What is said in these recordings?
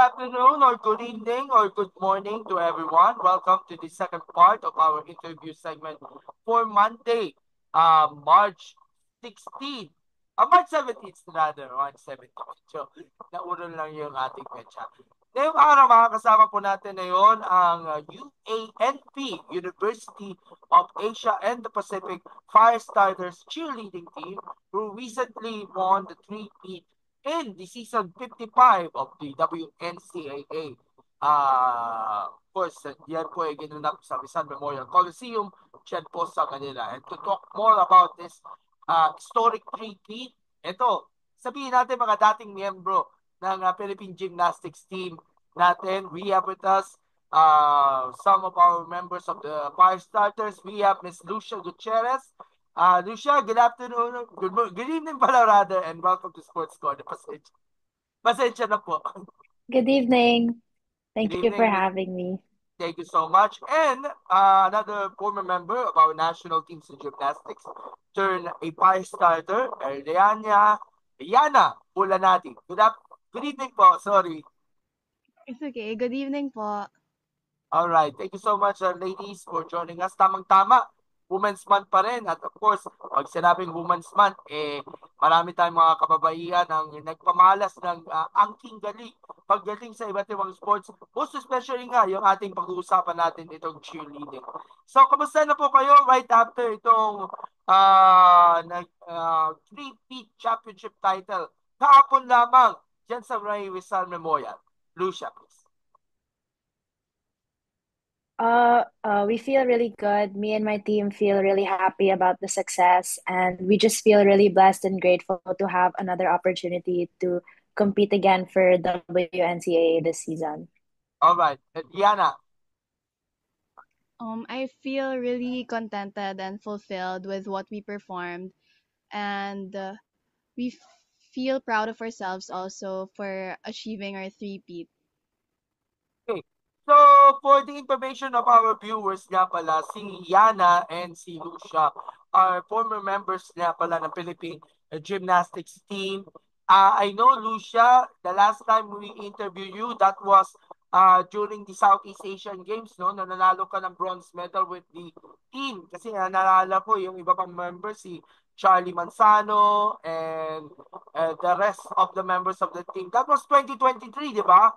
afternoon or good evening or good morning to everyone. Welcome to the second part of our interview segment for Monday, March 16th. March 17th rather, March 17th. So, naurol lang yung ating petsa. Ngayong araw, makakasama po natin ngayon ang UANP, University of Asia and the Pacific Firestarters cheerleading team who recently won the three-peat in the season 55 of the WNCAA. Of course, yan po ay ginanap sa Rizal Memorial Coliseum, dyan po sa kanila. And to talk more about this historic three-peat, ito, sabihin natin mga dating miyembro ng Philippine Gymnastics team natin. We have with us some of our members of the Fire Starters. We have Miss Lucia Gutierrez. Lucia, good afternoon. Good evening pala rather, and welcome to Sports Corner. Pasensya na po. Good evening. Good Thank you for evening. having me. Thank you so much. And another former member of our national teams in gymnastics turned a fire starter, Yana Ulanati. Good evening po. Sorry. It's okay. Good evening po. All right. Thank you so much, ladies, for joining us. Tamang-tama. Women's Month pa rin. At of course, pag sinabing Women's Month, marami tayong mga kababaihan ang nagpamalas ng angking galing, pagdating sa iba't ibang sports. Most especially nga, yung ating pag-uusapan natin itong cheerleading. So, kamusta na po kayo right after itong three-peat championship title? Kahapon lamang, dyan sa Ray Rizal Memorial. Lucia, please. We feel really good. Me and my team feel really happy about the success, and we just feel really blessed and grateful to have another opportunity to compete again for WNCAA this season. All right. Diana. I feel really contented and fulfilled with what we performed, and we feel proud of ourselves also for achieving our three-peat. Okay. So, for the information of our viewers nga pala, si Yana and si Lucia are former members nga pala ng Philippine Gymnastics team. I know, Lucia, the last time we interviewed you, that was during the Southeast Asian Games, no? Na nanalo ka ng bronze medal with the team. Kasi naalala ko, yung iba pang members, si Charlie Manzano and the rest of the members of the team. That was 2023, di ba?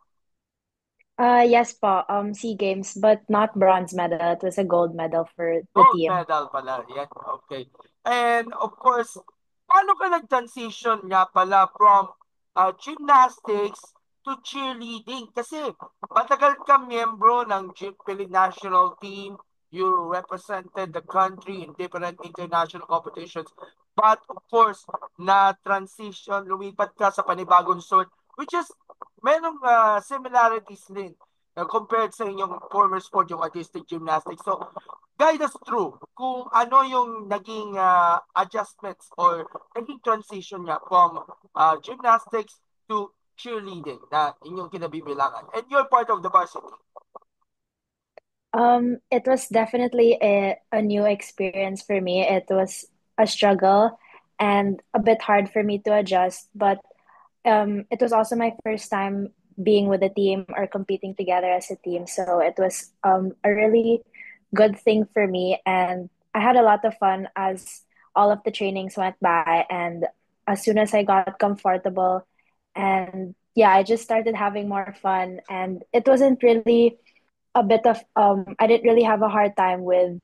Yes po, SEA Games, but not bronze medal. It was a gold medal for the Gold team. medal pala. Yan, okay. And of course, paano ka nag-transition nga pala from gymnastics to cheerleading? Kasi matagal ka miyembro ng Philippine national team. You represented the country in different international competitions. But of course, na-transition, lumipat ka sa panibagong sort, which is merong similarities din compared sa inyong former sport, yung artistic gymnastics. So, guide us through kung ano yung naging adjustments or naging transition niya from gymnastics to cheerleading na inyong kinabibilangan. And you're part of the varsity. It was definitely a new experience for me. It was a struggle and a bit hard for me to adjust, but it was also my first time being with a team or competing together as a team. So it was a really good thing for me. And I had a lot of fun as all of the trainings went by. And as soon as I got comfortable, and yeah, I just started having more fun. And it wasn't really a bit of, I didn't really have a hard time with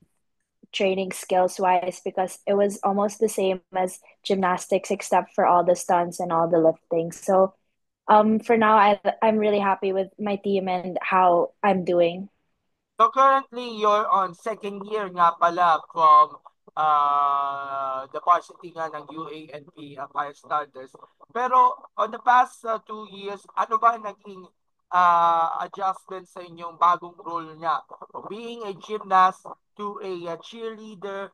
training skills wise because it was almost the same as gymnastics except for all the stunts and all the lifting. So for now I'm really happy with my team and how I'm doing. So currently, you're on second year nga pala from the varsity nga ng UANP Fire Starters. Pero on the past 2 years, ano ba naging adjustment sa inyong bagong role niya? Being a gymnast to a cheerleader,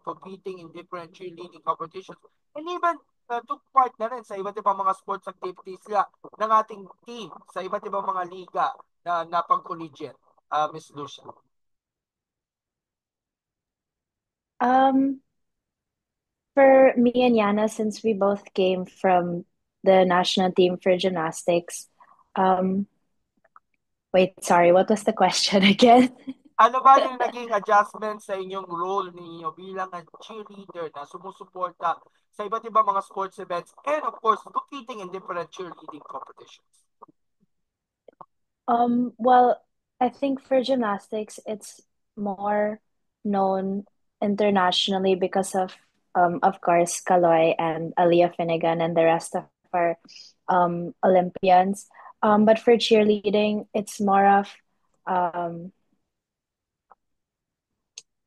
competing in different cheerleading competitions, and even took part na rin sa iba't ibang mga sports activities nga ng ating team sa iba't ibang mga liga na pang-collegiate, Miss Lucia? Um for me and Yana, since we both came from the national team for gymnastics. Um, Wait, sorry, what was the question again? Ano ba yung naging adjustment sa inyong role ninyo bilang cheerleader na sumusuporta sa iba't ibang mga sports events and of course, competing in different cheerleading competitions? Well, I think for gymnastics, it's more known internationally because of course, Kaloy and Aaliyah Finnegan and the rest of our Olympians. But for cheerleading, it's more of um,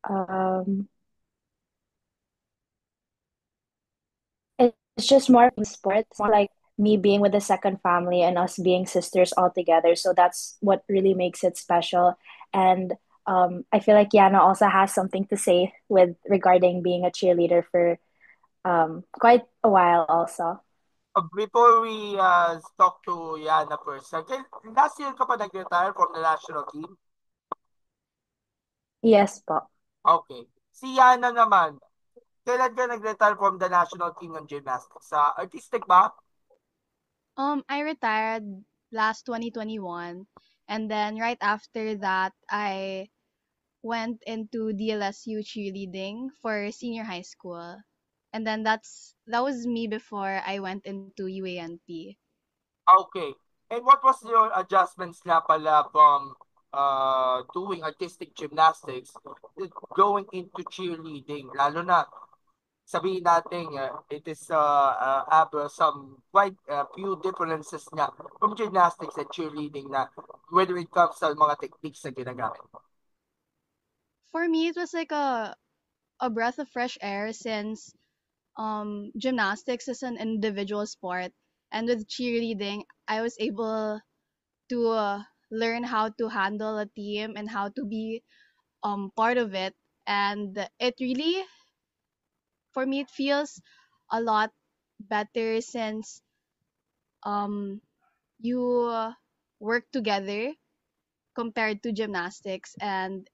um, it's just more of a sport. It's more like me being with the second family and us being sisters all together. So that's what really makes it special. And I feel like Yana also has something to say with regarding being a cheerleader for quite a while also. Before we talk to Yana for a second, last year ka pa nag-retire from the national team? Yes po. Okay. Si Yana naman, kailan ka nag-retire from the national team ng gymnastics? Sa artistic ba? I retired last 2021, and then right after that, I went into DLSU cheerleading for senior high school. And then that was me before I went into UANP. Okay. And what was your adjustments nga pala from doing artistic gymnastics going into cheerleading? Lalo na sabihin natin it is have some quite few differences nga from gymnastics and cheerleading na whether it comes sa mga techniques na ginagamit. For me, it was like a breath of fresh air since gymnastics is an individual sport, and with cheerleading, I was able to learn how to handle a team and how to be part of it. And it really, for me, it feels a lot better since um you work together compared to gymnastics, and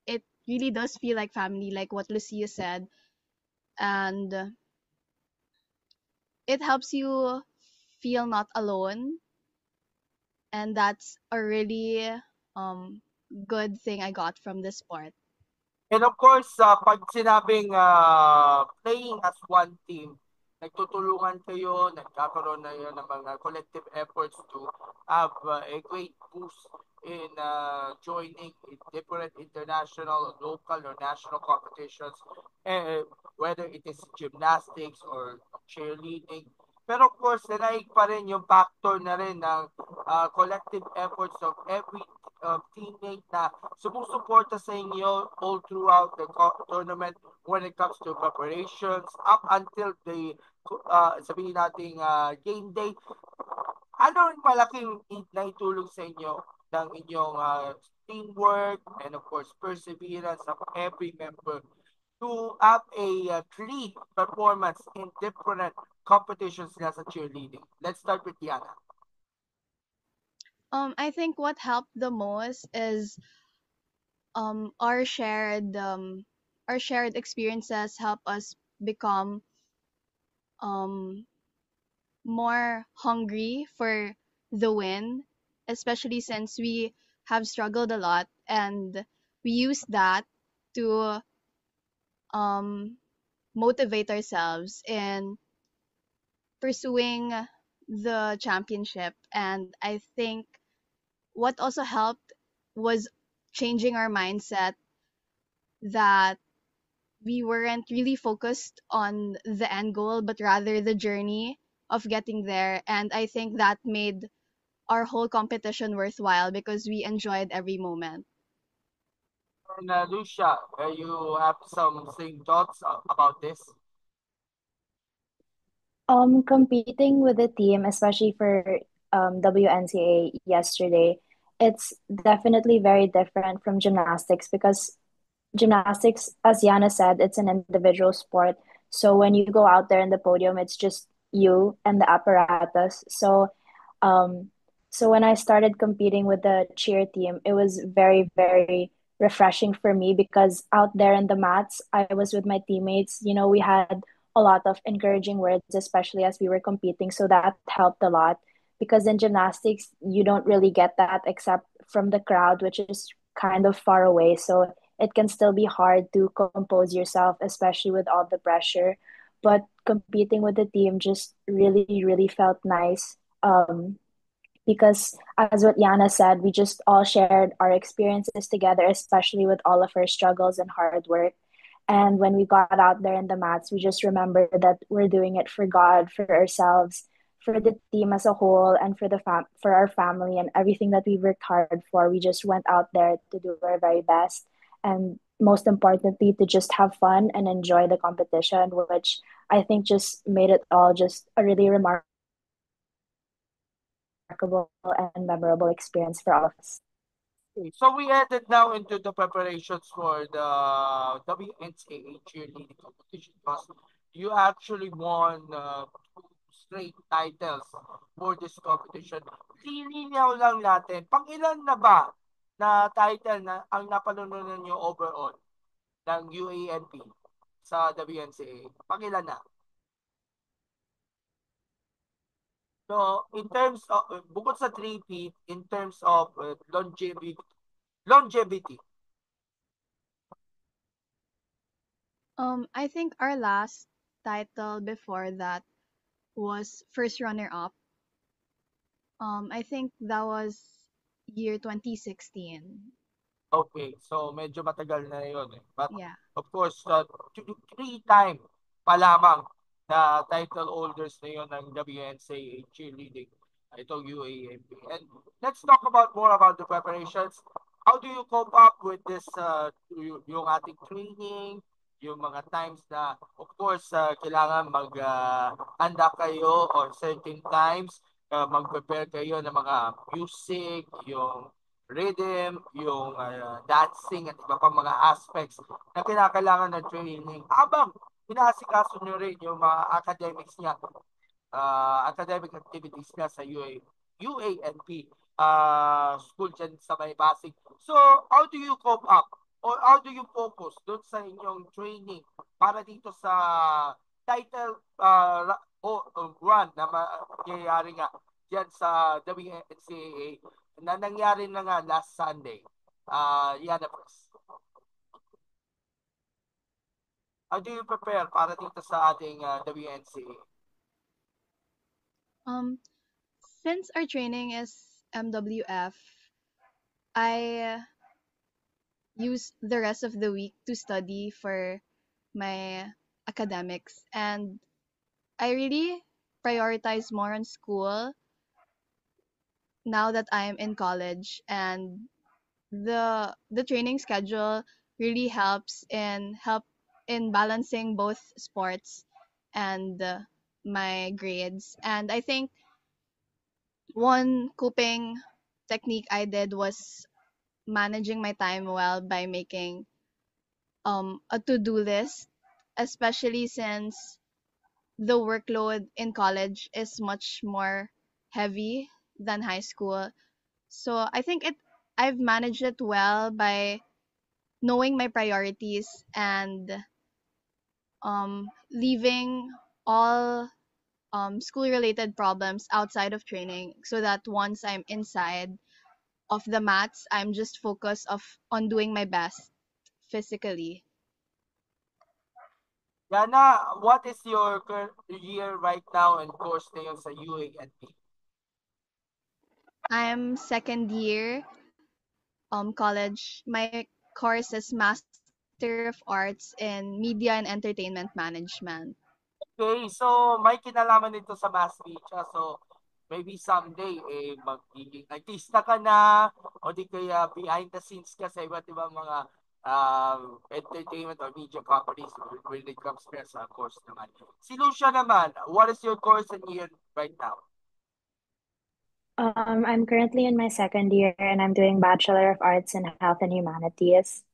it really does feel like family, like what Lucia said. And it helps you feel not alone, and that's a really um good thing I got from this sport. And of course, pag sinabing playing as one team, nagtutulungan kayo, nagkakaroon na yun ng mga collective efforts to have a great boost in joining in different international, local, or national competitions, whether it is gymnastics or cheerleading. Pero of course, nanaig pa rin yung factor na rin ng collective efforts of every teammate na sumusuporta sa inyo all throughout the tournament when it comes to preparations up until the sabihin nating game day. Ano ang malaking naitulong sa inyo ng inyong teamwork and of course perseverance of every member to have a clean performance in different competitions na sa cheerleading? Let's start with Diana. I think what helped the most is um our shared um our shared experiences help us become um more hungry for the win, especially since we have struggled a lot, and we use that to um motivate ourselves in pursuing the championship. And I think what also helped was changing our mindset, that we weren't really focused on the end goal, but rather the journey of getting there. And I think that made our whole competition worthwhile because we enjoyed every moment. And Lucia, you have some same thoughts about this? Competing with the team, especially for WNCA yesterday, it's definitely very different from gymnastics because gymnastics, as Yana said, it's an individual sport. So when you go out there in the podium, it's just you and the apparatus. Um, so when I started competing with the cheer team, it was very, very refreshing for me because out there in the mats, I was with my teammates. You know, we had a lot of encouraging words, especially as we were competing. So that helped a lot because in gymnastics, you don't really get that except from the crowd, which is kind of far away. So it can still be hard to compose yourself, especially with all the pressure. But competing with the team just really, really felt nice. Because as what Yana said, we just all shared our experiences together, especially with all of our struggles and hard work. And when we got out there in the mats, we just remember that we're doing it for God, for ourselves, for the team as a whole, and for for our family and everything that we worked hard for. We just went out there to do our very best, and most importantly, to just have fun and enjoy the competition, which I think just made it all just a really remarkable and memorable experience for all of us. Okay, so we headed now into the preparations for the WNCAA cheerleading competition because you actually won two straight titles for this competition. Lilinaw lang natin, pang ilan na ba na title na ang napanununan nyo overall ng UANP sa WNCAA? Pang ilan na? So, in terms of, bukod sa three-peat, in terms of longevity. I think our last title before that was first runner up. I think that was year 2016. Okay, so medyo matagal na yun eh. But Yeah. of course, three-time pa lamang na title holders na yun ng WNCA cheerleading, itong UAAP. And let's talk about more about the preparations. How do you cope up with this, yung ating training, yung mga times na, of course, kailangan handa kayo on certain times, mag-prepare kayo ng mga music, yung rhythm, yung dancing at iba pang mga aspects na kinakailangan ng training habang inaasikaso nyo rin yung mga academics niya, academic activities niya sa UANP school dyan sa may Pasig. So, how do you cope up or how do you focus doon sa inyong training para dito sa title run na mangyayari nga dyan sa WNCAA na nangyari na nga last Sunday. Yana first. How do you prepare para dito sa ating WNCAA? Um, since our training is MWF, I use the rest of the week to study for my academics, and I really prioritize more on school now that I'm in college, and the training schedule really help in balancing both sports and my grades. And I think one coping technique I did was managing my time well by making a to-do list, especially since the workload in college is much more heavy than high school. So I think it I've managed it well by knowing my priorities and leaving all school related problems outside of training, so that once I'm inside of the mats, I'm just focused on doing my best physically. Yana, what is your year right now and course na yun sa UANP? I'm second year college. My course is Master of Arts in Media and Entertainment Management. Okay, so may kinalaman nito sa mass media. So maybe someday magiging artista ka na o di kaya behind the scenes ka sa iba't ibang mga entertainment or media companies when it comes to sa course naman. Si Lucia naman, what is your course and year right now? I'm currently in my second year and I'm doing Bachelor of Arts in Health and Humanities.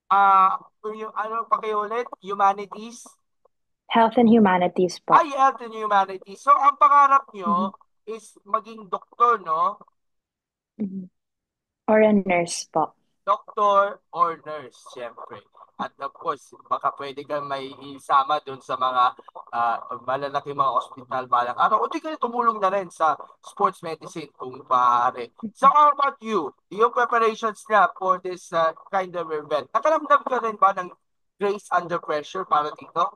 Yung, ano pa kayo ulit? Humanities? Health and Humanities po. Ay, Health and Humanities. So, ang pangarap Mhm. nyo is maging doktor, no? Mhm. Or a nurse po. Doctor or nurse, syempre. At of course, baka pwede kang may isama dun sa mga malalaking mga ospital balang araw. O di kaya tumulong na rin sa sports medicine kung maaari. So how about you? Yung preparations na for this kind of event, nakaramdam ka rin ba ng grace under pressure para dito?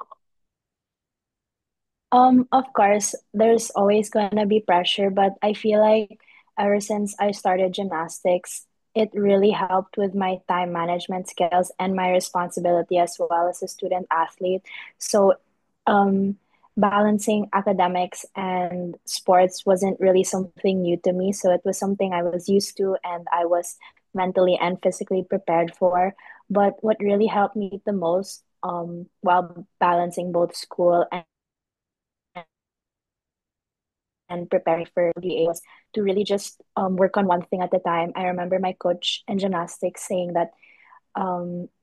Of course, there's always gonna be pressure, but I feel like ever since I started gymnastics, it really helped with my time management skills and my responsibility as well as a student athlete. So, um, balancing academics and sports wasn't really something new to me. So it was something I was used to and I was mentally and physically prepared for. But what really helped me the most, while balancing both school and preparing for WA was to really just work on one thing at a time. I remember my coach in gymnastics saying that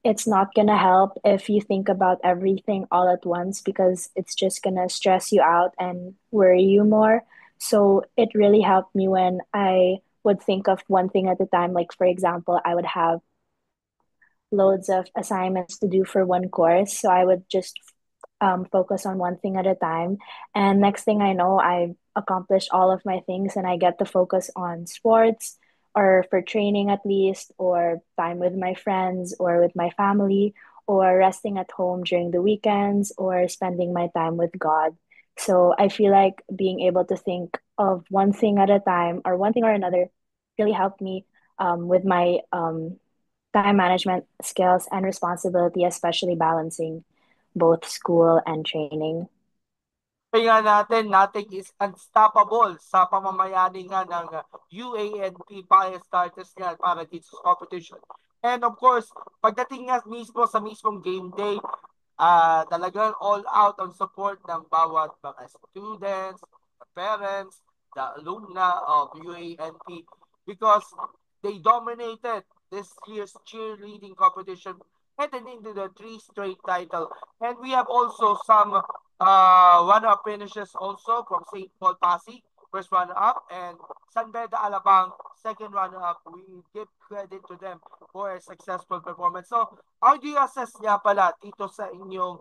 it's not gonna help if you think about everything all at once because it's just gonna stress you out and worry you more. So it really helped me when I would think of one thing at a time. Like, for example, I would have loads of assignments to do for one course. So I would just focus on one thing at a time. And next thing I know, I accomplish all of my things and I get to focus on sports or for training at least, or time with my friends or with my family, or resting at home during the weekends, or spending my time with God. So I feel like being able to think of one thing at a time or one thing or another really helped me with my time management skills and responsibility, especially balancing both school and training. Kaya natin, nothing is unstoppable sa pamamayani nga ng UANP Fire Starters nga para dito sa competition. And of course, pagdating nga mismo sa mismong game day, talagang all out ang support ng bawat mga students, the parents, the alumna of UANP because they dominated this year's cheerleading competition headed into the three straight title. And we have also some runner-up finishes also from St. Paul Pasig, first runner-up, and San Beda Alabang, second runner-up. We give credit to them for a successful performance. So, how do you assess nga pala dito sa inyong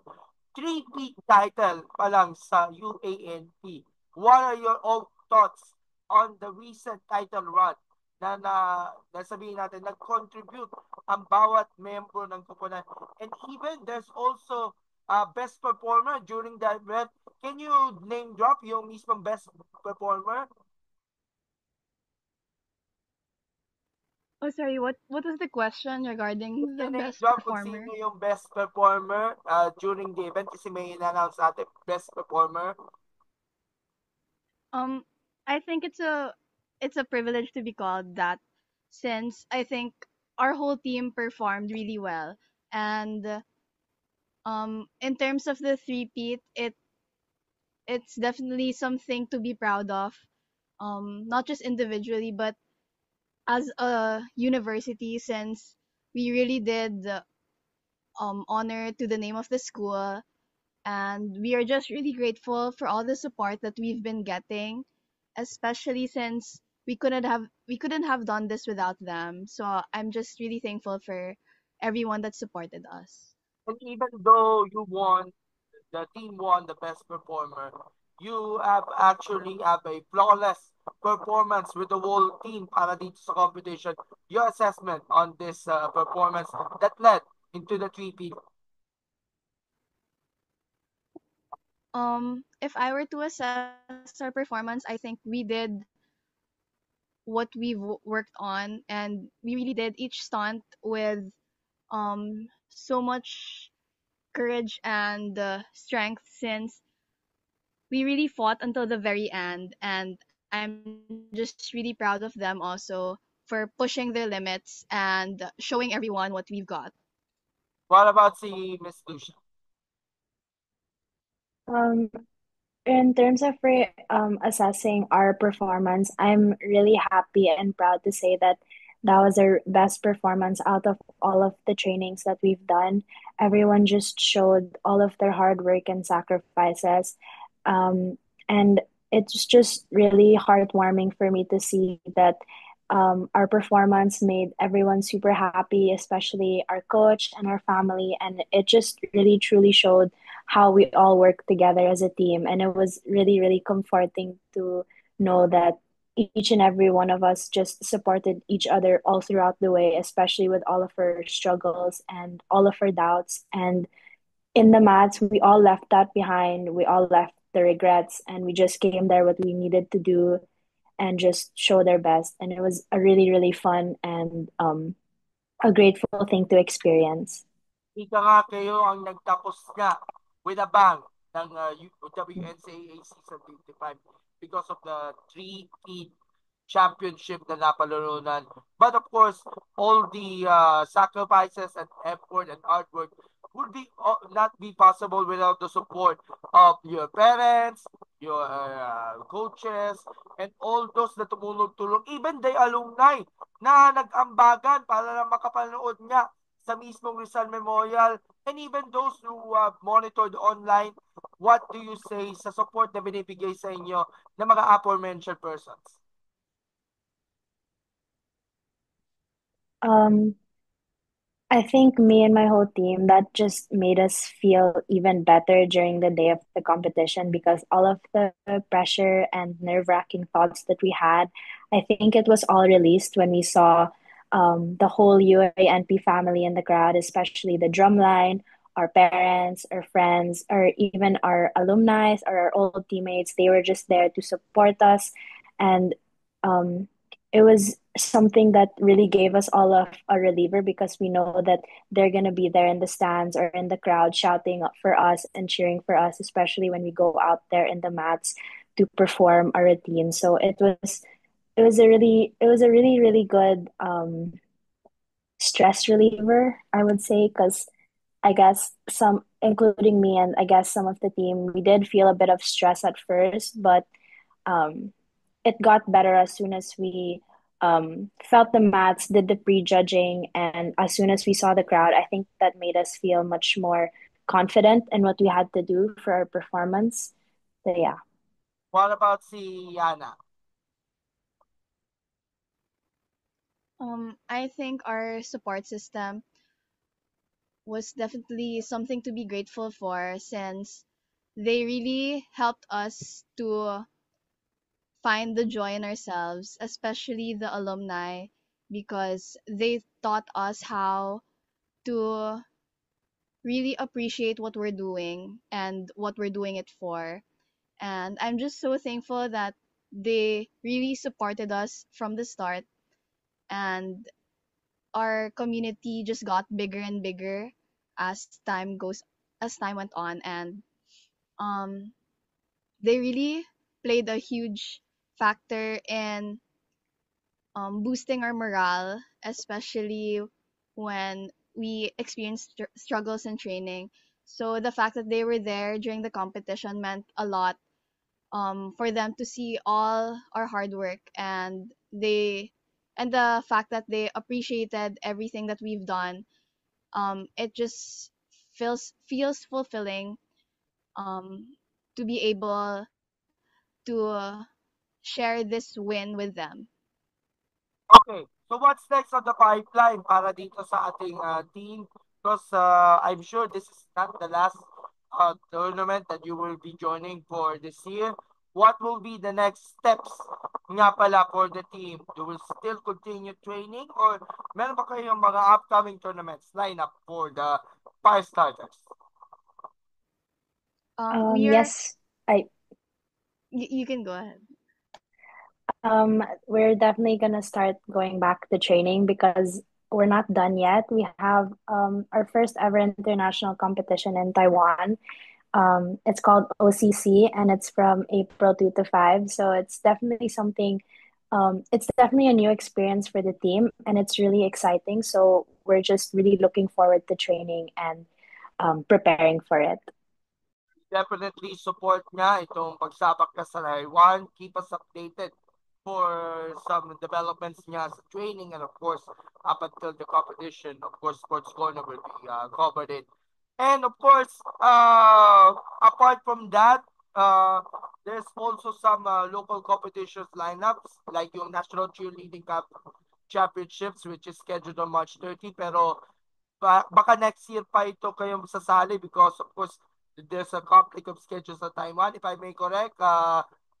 three-peat title pa lang sa UANP? What are your own thoughts on the recent title run na sabihin natin, nag-contribute ang bawat membro ng koponan. And even there's also best performer during the event. Can you name drop yung mismong best performer? Oh, sorry, what was the question regarding the Can you name best drop kung sino performer? yung best performer during the event? Kasi may in-announce natin, best performer. Um, I think it's a privilege to be called that, since I think our whole team performed really well. And in terms of the three-peat, it's definitely something to be proud of. Not just individually, but as a university, since we really did honor to the name of the school, and we are just really grateful for all the support that we've been getting, especially since we couldn't have done this without them. So I'm just really thankful for everyone that supported us. And even though you won, the team won the best performer, you have actually have a flawless performance with the whole team para dito sa competition. Your assessment on this performance that led into the three-peat. If I were to assess our performance, I think we did what we've worked on, and we really did each stunt with so much courage and strength, since we really fought until the very end. And I'm just really proud of them also for pushing their limits and showing everyone what we've got. What about si Miss Lucia? Um, in terms of assessing our performance, I'm really happy and proud to say that that was our best performance out of all of the trainings that we've done. Everyone just showed all of their hard work and sacrifices. And it's just really heartwarming for me to see that our performance made everyone super happy, especially our coach and our family. And it just really truly showed how we all work together as a team. And it was really, really comforting to know that each and every one of us just supported each other all throughout the way, especially with all of our struggles and all of our doubts. And in the mats, we all left that behind. We all left the regrets and we just came there what we needed to do and just show their best. And it was a really, really fun and a grateful thing to experience. Ika nga kayo ang nagtapos nga with a bang ng WNCAA Season 55 because of the three-peat championship na napalarunan. But of course, all the sacrifices and effort and hard work would be not be possible without the support of your parents, your coaches, and all those na tumulong-tulong. Even the alumni na nag-ambagan para lang makapanood nga sa mismong Rizal Memorial, and even those who monitored online, what do you say sa support na binibigay sa inyo ng mga aforementioned persons? Um, I think me and my whole team, that just made us feel even better during the day of the competition because all of the pressure and nerve-wracking thoughts that we had, I think it was all released when we saw the whole UANP family in the crowd, especially the drumline, our parents, our friends, or even our alumni or our old teammates. They were just there to support us. And um, it was something that really gave us all a reliever because we know that they're going to be there in the stands or in the crowd shouting for us and cheering for us, especially when we go out there in the mats to perform our routine. So it was a really really good stress reliever, I would say, because I guess some, including me and I guess some of the team, we did feel a bit of stress at first, but um, it got better as soon as we felt the mats, did the prejudging, and as soon as we saw the crowd, I think that made us feel much more confident in what we had to do for our performance. So yeah. What about si Yana? I think our support system was definitely something to be grateful for since they really helped us to find the joy in ourselves, especially the alumni, because they taught us how to really appreciate what we're doing and what we're doing it for. And I'm just so thankful that they really supported us from the start, and our community just got bigger and bigger as time went on, and um they really played a huge factor in boosting our morale, especially when we experienced struggles in training. So the fact that they were there during the competition meant a lot, for them to see all our hard work, and the fact that they appreciated everything that we've done. It just feels fulfilling, um, to be able to share this win with them. Okay, so what's next on the pipeline para dito sa ating team? Because I'm sure this is not the last tournament that you will be joining for this year. What will be the next steps nga pala for the team? You will still continue training or meron ba kayong mga upcoming tournaments line up for the fire starters? We are. Yes, I You can go ahead. we're definitely gonna start going back to training because we're not done yet. We have our first ever international competition in Taiwan. It's called OCC and it's from April 2 to 5. So it's definitely something, it's definitely a new experience for the team and it's really exciting. So we're just really looking forward to training and preparing for it. Definitely support nga itong pagsabak ka sa Taiwan. Keep us updated for some developments niya sa training and of course up until the competition. Of course, Sports Corner will be covered it. And of course, apart from that, there's also some local competitions lineups like yung National Cheerleading Cup Championships which is scheduled on March 30 pero baka next year pa ito kayo sasali because of course there's a conflict of schedules sa Taiwan if I may correct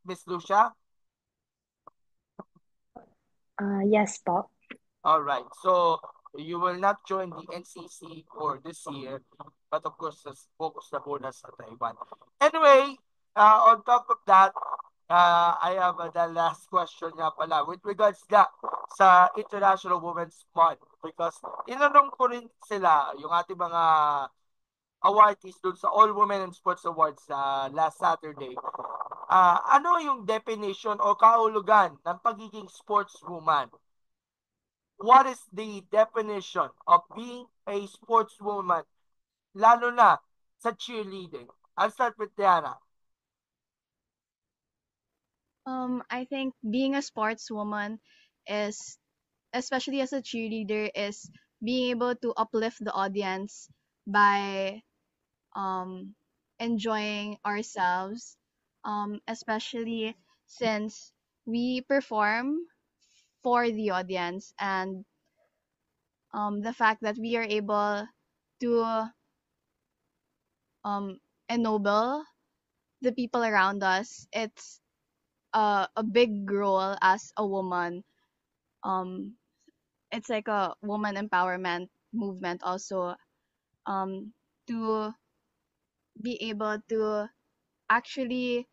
Miss Lucia. Yes po. All right. So you will not join the NCC for this year, but of course, just focus the bonus sa Taiwan. Anyway, on top of that, I have the last question nga pala with regards na sa International Women's Month because tinanong ko rin sila yung ating mga awardees dun sa All Women in Sports Awards last Saturday. Ano yung definition o kahulugan ng pagiging sportswoman? What is the definition of being a sportswoman, lalo na sa cheerleading? I'll start with Diana. I think being a sportswoman is, especially as a cheerleader, is being able to uplift the audience by um, enjoying ourselves, especially since we perform for the audience, and the fact that we are able to ennoble the people around us. It's a big role as a woman. Um, it's like a woman empowerment movement also, um, to be able to actually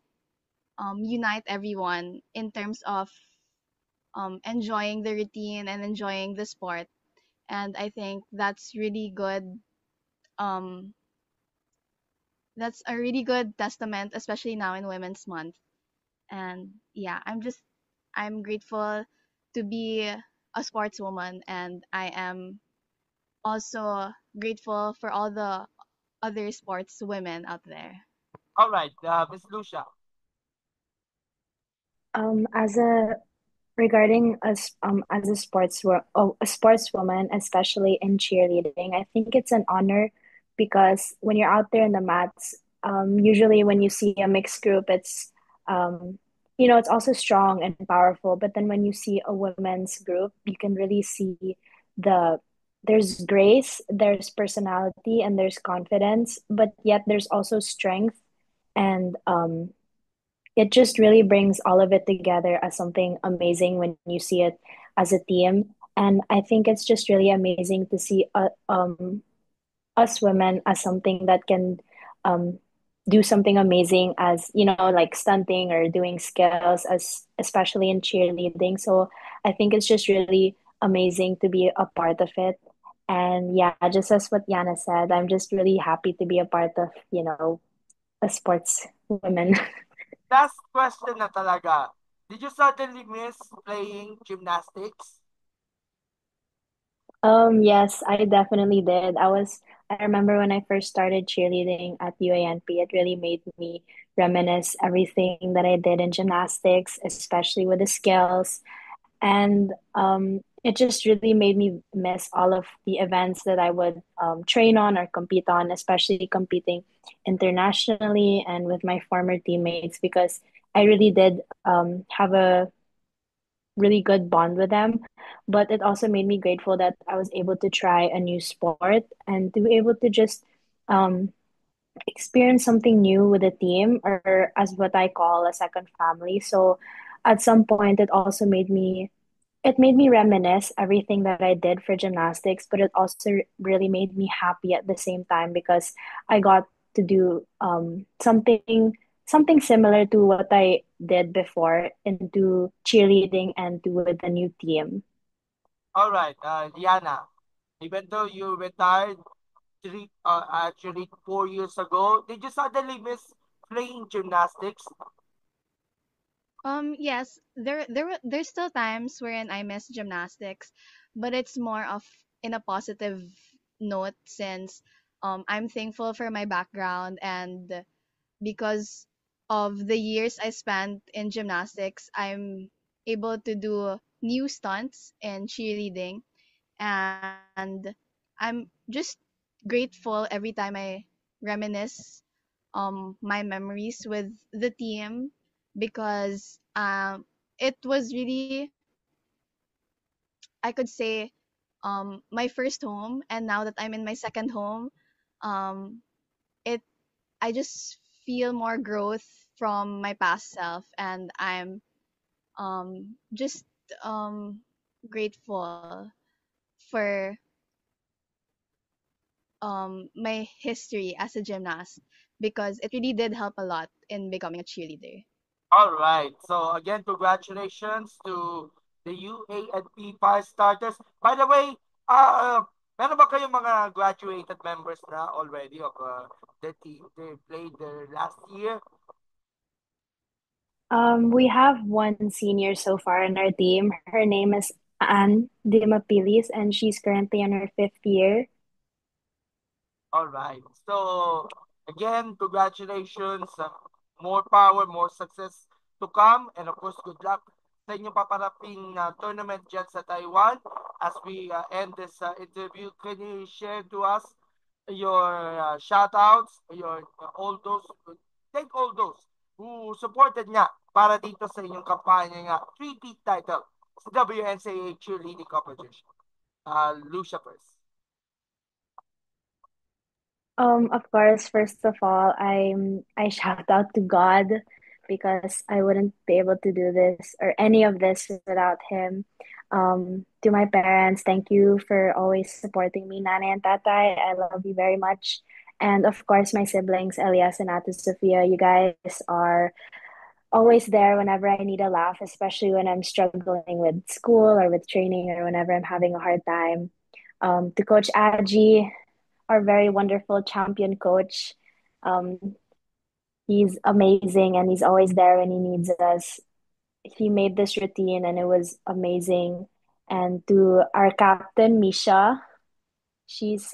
unite everyone in terms of enjoying the routine and enjoying the sport. And I think that's really good. Um, that's a really good testament, especially now in Women's Month. And yeah, I'm grateful to be a sportswoman, and I am also grateful for all the other sports women out there. All right, Miss Lucia. As a regarding us as a a sportswoman, especially in cheerleading, I think it's an honor because when you're out there in the mats, usually when you see a mixed group, it's um, it's also strong and powerful. But then when you see a women's group, you can really see the there's grace, there's personality, and there's confidence, but yet there's also strength and it just really brings all of it together as something amazing when you see it as a team. And I think it's just really amazing to see us women as something that can um, do something amazing as, like stunting or doing skills, as especially in cheerleading. So I think it's just really amazing to be a part of it. And yeah, just as what Yana said, I'm just really happy to be a part of, a sports women. Last question na talaga. Did you suddenly miss playing gymnastics? Yes, I definitely did. I remember when I first started cheerleading at UANP, it really made me reminisce everything that I did in gymnastics, especially with the skills. And it just really made me miss all of the events that I would train on or compete on, especially competing internationally and with my former teammates, because I really did have a really good bond with them. But it also made me grateful that I was able to try a new sport and to be able to just um, experience something new with a team, or as what I call a second family. So at some point, it made me reminisce everything that I did for gymnastics, but it also really made me happy at the same time because I got to do something similar to what I did before into cheerleading and to with the new team. All right, Diana. Even though you retired actually 4 years ago, did you suddenly miss playing gymnastics? Yes, there's still times wherein I miss gymnastics, but it's more of in a positive note, since I'm thankful for my background, and because of the years I spent in gymnastics, I'm able to do new stunts in cheerleading, and I'm just grateful every time I reminisce my memories with the team, because it was really, I could say, my first home, and now that I'm in my second home, um it I just feel more growth from my past self, and I'm just um grateful for my history as a gymnast, because it really did help a lot in becoming a cheerleader. All right. So again, congratulations to the UANP Fire Starters. By the way, meron ba kayong mga graduated members na already of the team? They played their last year. We have one senior so far in our team. Her name is Anne Dimapilis, and she's currently in her fifth year. All right. So again, congratulations. More power, more success to come. And of course, good luck sa inyong paparaping tournament dyan sa Taiwan. As we end this interview, can you share to us your shout outs, your all those, thank all those who supported nga para dito sa inyong kampanya nga three-peat title sa WNCAA cheerleading competition. Lucia first. Of course, first of all, I shout out to God because I wouldn't be able to do this or any of this without him. To my parents, thank you for always supporting me, Nana and Tatay. I love you very much. And of course, my siblings, Elias and Ate Sophia, you guys are always there whenever I need a laugh, especially when I'm struggling with school or with training or whenever I'm having a hard time. To Coach Aji, our very wonderful champion coach. Um, he's amazing and he's always there when he needs us. He made this routine and it was amazing. And to our captain, Misha, she's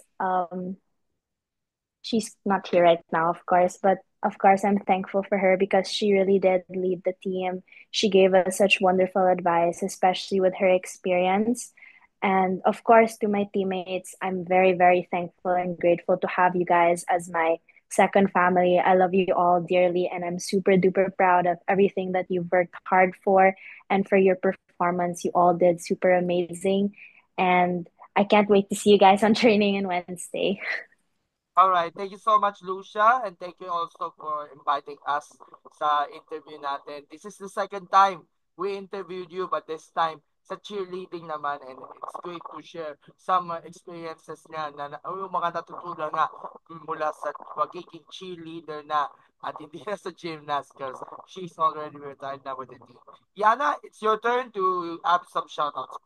she's not here right now, of course, but of course, I'm thankful for her because she really did lead the team. She gave us such wonderful advice, especially with her experience. And of course, to my teammates, I'm very, very thankful and grateful to have you guys as my second family. I love you all dearly, and I'm super duper proud of everything that you've worked hard for and for your performance. You all did super amazing. And I can't wait to see you guys on training on Wednesday. All right. Thank you so much, Lucia. And thank you also for inviting us sa interview natin. This is the second time we interviewed you, but this time sa cheerleading naman. And it's great to share some experiences niya o yung mga natutunan nga mula sa pagiging cheerleader na at hindi na sa gymnast because she's already retired now with the team. Yana, it's your turn to have some shoutouts.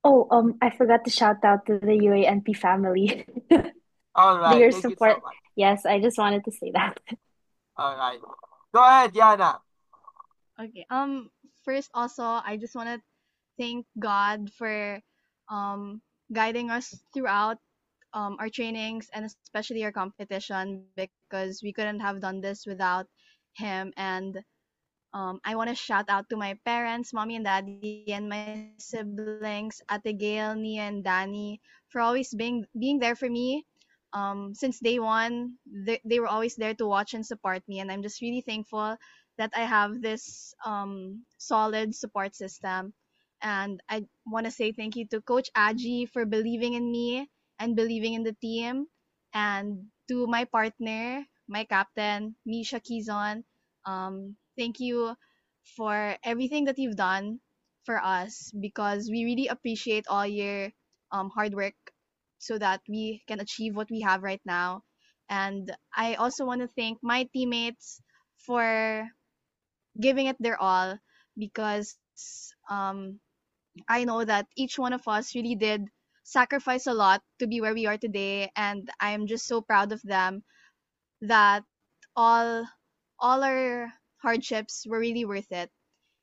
Oh, I forgot to shout out to the UANP family. All right. Your Thank you so support. much. Yes, I just wanted to say that. All right. Go ahead, Yana. Okay. First, also, I just want to thank God for guiding us throughout our trainings, and especially our competition, because we couldn't have done this without him. And I want to shout out to my parents, mommy and daddy, and my siblings, Ate Gail, Nia, and Danny, for always being there for me. Since day one, they were always there to watch and support me, and I'm just really thankful that I have this solid support system. And I want to say thank you to Coach Aji for believing in me and believing in the team, and to my partner, my captain, Misha Kizon. Thank you for everything that you've done for us, because we really appreciate all your hard work so that we can achieve what we have right now. And I also want to thank my teammates for giving it their all, because I know that each one of us really did sacrifice a lot to be where we are today, and I am just so proud of them that all all our hardships were really worth it.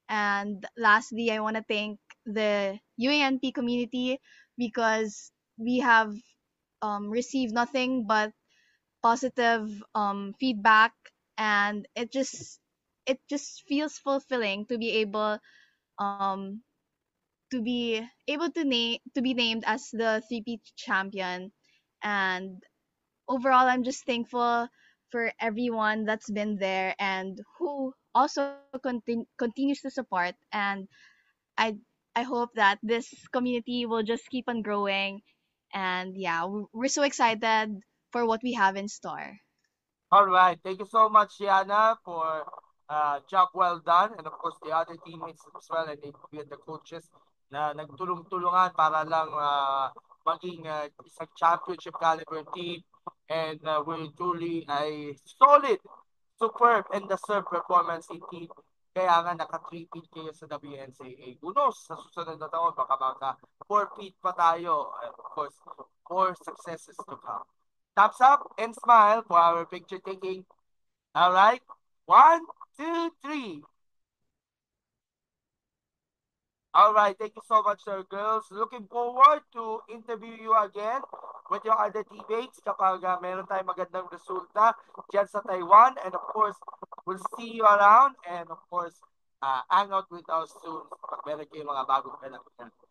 And lastly, I want to thank the UANP community, because we have received nothing but positive feedback, and it just feels fulfilling um to be able to be named as the 3P champion. And overall, I'm just thankful for everyone that's been there and who also continues to support. And I I hope that this community will just keep on growing. And yeah, we're so excited for what we have in store. All right. Thank you so much, Yana, for job well done. And of course, the other teammates as well and the coaches na nagtulong-tulungan para lang maging isang championship caliber team. And we're truly a solid, superb, and deserved performance in team. Kaya nga naka-3-peat kayo sa WNCAA. Who knows, sa susunod na taon, baka maka 4-peat pa tayo. And of course, more successes to come. Thumbs up and smile for our picture taking. All right. 1, 2, 3. All right. Thank you so much, sir, girls. Looking forward to interview you again with your other teammates kapag meron tayong magandang resulta dyan sa Taiwan. And of course, we'll see you around. And of course, hang out with us soon pag meron kayong mga bagong ganap.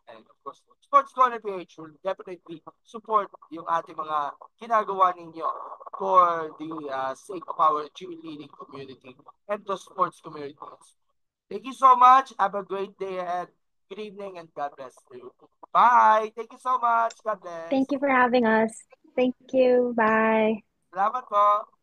And of course, Sports Corner PH will definitely support yung ating mga ginagawa ninyo for the sake of our cheerleading community and the sports community. Thank you so much. Have a great day ahead. Good evening and God bless you. Bye. Thank you so much. God bless. Thank you for having us. Thank you. Bye. Salamat po.